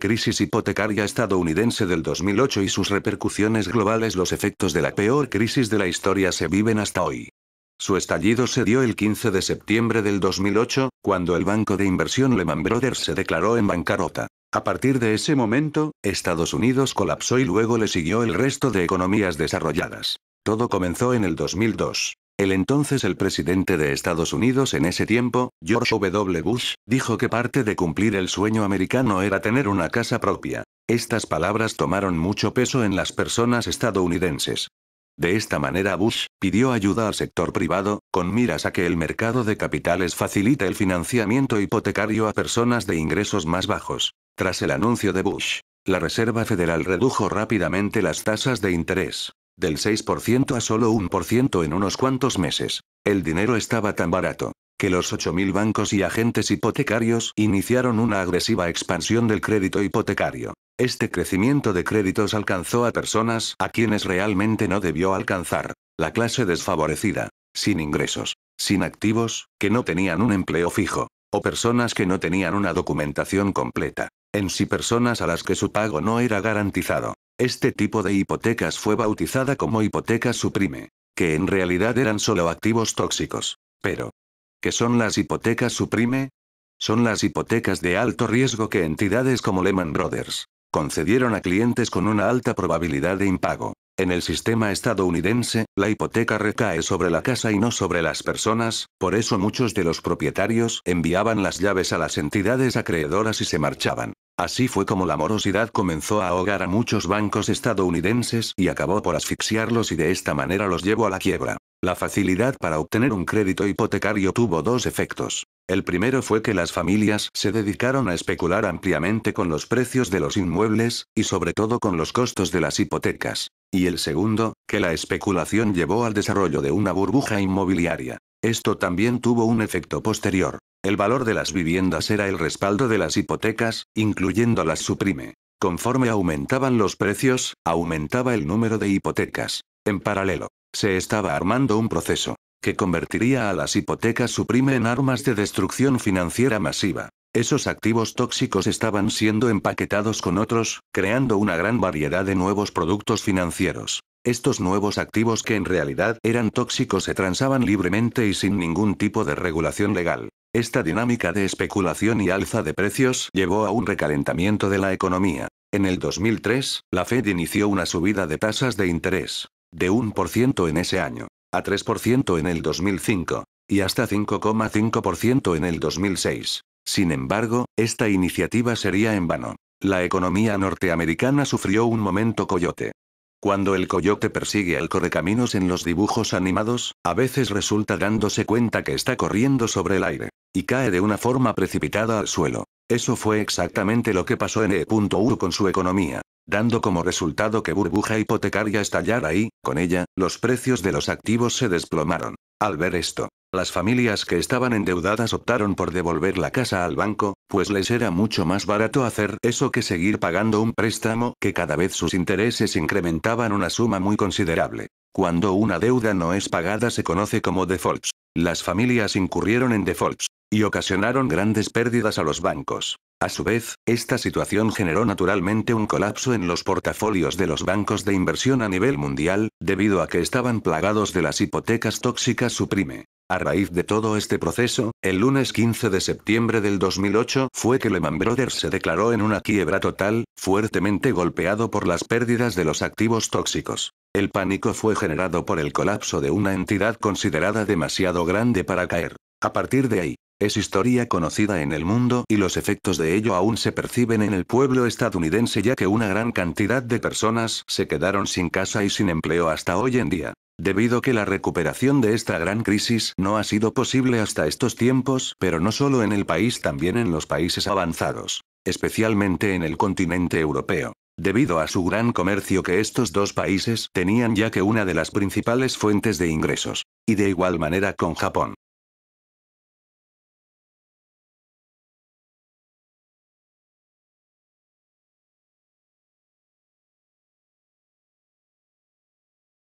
Crisis hipotecaria estadounidense del 2008 y sus repercusiones globales. Los efectos de la peor crisis de la historia se viven hasta hoy. Su estallido se dio el 15 de septiembre del 2008, cuando el banco de inversión Lehman Brothers se declaró en bancarrota. A partir de ese momento, Estados Unidos colapsó y luego le siguió el resto de economías desarrolladas. Todo comenzó en el 2002. El presidente de Estados Unidos en ese tiempo, George W. Bush, dijo que parte de cumplir el sueño americano era tener una casa propia. Estas palabras tomaron mucho peso en las personas estadounidenses. De esta manera Bush pidió ayuda al sector privado, con miras a que el mercado de capitales facilite el financiamiento hipotecario a personas de ingresos más bajos. Tras el anuncio de Bush, la Reserva Federal redujo rápidamente las tasas de interés, del 6% a solo 1% en unos cuantos meses. El dinero estaba tan barato, que los 8.000 bancos y agentes hipotecarios iniciaron una agresiva expansión del crédito hipotecario. Este crecimiento de créditos alcanzó a personas a quienes realmente no debió alcanzar: la clase desfavorecida, sin ingresos, sin activos, que no tenían un empleo fijo, o personas que no tenían una documentación completa. En sí, personas a las que su pago no era garantizado. Este tipo de hipotecas fue bautizada como hipotecas subprime, que en realidad eran solo activos tóxicos. Pero, ¿qué son las hipotecas subprime? Son las hipotecas de alto riesgo que entidades como Lehman Brothers concedieron a clientes con una alta probabilidad de impago. En el sistema estadounidense, la hipoteca recae sobre la casa y no sobre las personas, por eso muchos de los propietarios enviaban las llaves a las entidades acreedoras y se marchaban. Así fue como la morosidad comenzó a ahogar a muchos bancos estadounidenses y acabó por asfixiarlos y de esta manera los llevó a la quiebra. La facilidad para obtener un crédito hipotecario tuvo dos efectos. El primero fue que las familias se dedicaron a especular ampliamente con los precios de los inmuebles, y sobre todo con los costos de las hipotecas. Y el segundo, que la especulación llevó al desarrollo de una burbuja inmobiliaria. Esto también tuvo un efecto posterior. El valor de las viviendas era el respaldo de las hipotecas, incluyendo las subprime. Conforme aumentaban los precios, aumentaba el número de hipotecas. En paralelo, se estaba armando un proceso que convertiría a las hipotecas subprime en armas de destrucción financiera masiva. Esos activos tóxicos estaban siendo empaquetados con otros, creando una gran variedad de nuevos productos financieros. Estos nuevos activos, que en realidad eran tóxicos, se transaban libremente y sin ningún tipo de regulación legal. Esta dinámica de especulación y alza de precios llevó a un recalentamiento de la economía. En el 2003, la Fed inició una subida de tasas de interés, de 1% en ese año, a 3% en el 2005, y hasta 5,5% en el 2006. Sin embargo, esta iniciativa sería en vano. La economía norteamericana sufrió un momento coyote. Cuando el coyote persigue al correcaminos en los dibujos animados, a veces resulta dándose cuenta que está corriendo sobre el aire, y cae de una forma precipitada al suelo. Eso fue exactamente lo que pasó en E.U. con su economía, dando como resultado que burbuja hipotecaria estallara y, con ella, los precios de los activos se desplomaron. Al ver esto, las familias que estaban endeudadas optaron por devolver la casa al banco, pues les era mucho más barato hacer eso que seguir pagando un préstamo que cada vez sus intereses incrementaban una suma muy considerable. Cuando una deuda no es pagada se conoce como defaults. Las familias incurrieron en defaults y ocasionaron grandes pérdidas a los bancos. A su vez, esta situación generó naturalmente un colapso en los portafolios de los bancos de inversión a nivel mundial, debido a que estaban plagados de las hipotecas tóxicas subprime. A raíz de todo este proceso, el lunes 15 de septiembre del 2008 fue que Lehman Brothers se declaró en una quiebra total, fuertemente golpeado por las pérdidas de los activos tóxicos. El pánico fue generado por el colapso de una entidad considerada demasiado grande para caer. A partir de ahí, es historia conocida en el mundo y los efectos de ello aún se perciben en el pueblo estadounidense, ya que una gran cantidad de personas se quedaron sin casa y sin empleo hasta hoy en día. Debido a que la recuperación de esta gran crisis no ha sido posible hasta estos tiempos, pero no solo en el país, también en los países avanzados, especialmente en el continente europeo, debido a su gran comercio que estos dos países tenían, ya que una de las principales fuentes de ingresos, y de igual manera con Japón.